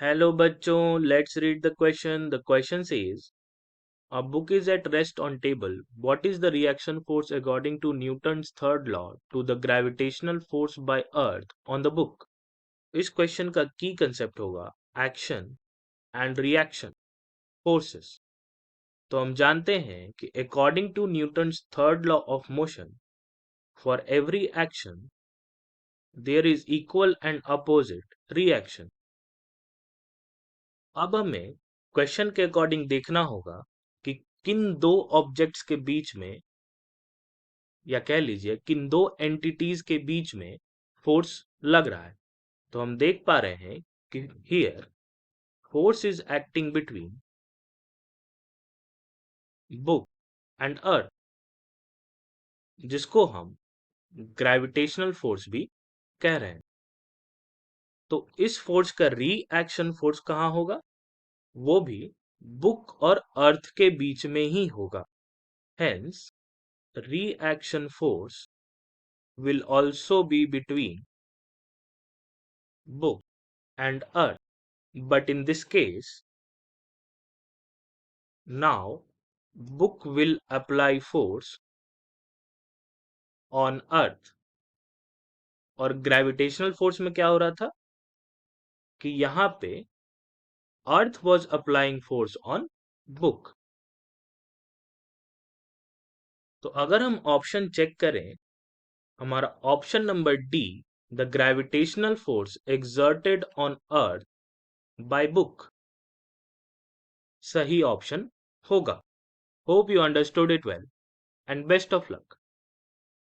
Hello bachcho, let's read the question. The question says, a book is at rest on table. What is the reaction force according to Newton's third law to the gravitational force by earth on the book? इस question का की concept होगा action and reaction forces. तो हम जानते हैं कि according to Newton's third law of motion for every action there is equal and opposite reaction. अब हमें क्वेश्चन के अकॉर्डिंग देखना होगा कि किन दो ऑब्जेक्ट्स के बीच में या कह लीजिए किन दो एंटिटीज के बीच में फोर्स लग रहा है। तो हम देख पा रहे हैं कि here force is acting between book and earth, जिसको हम ग्रेविटेशनल फोर्स भी कह रहे हैं। तो इस फोर्स का रिएक्शन फोर्स कहां होगा? वो भी बुक और अर्थ के बीच में ही होगा। Hence reaction force will also be between book and earth, but in this case now book will apply force on earth। और ग्रेविटेशनल फोर्स में क्या हो रहा था कि यहां पे अर्थ was applying force on book. तो अगर हम ऑप्शन चेक करें, हमारा option number D, the gravitational force exerted on earth by book, सही ऑप्शन होगा। Hope you understood it well and best of luck.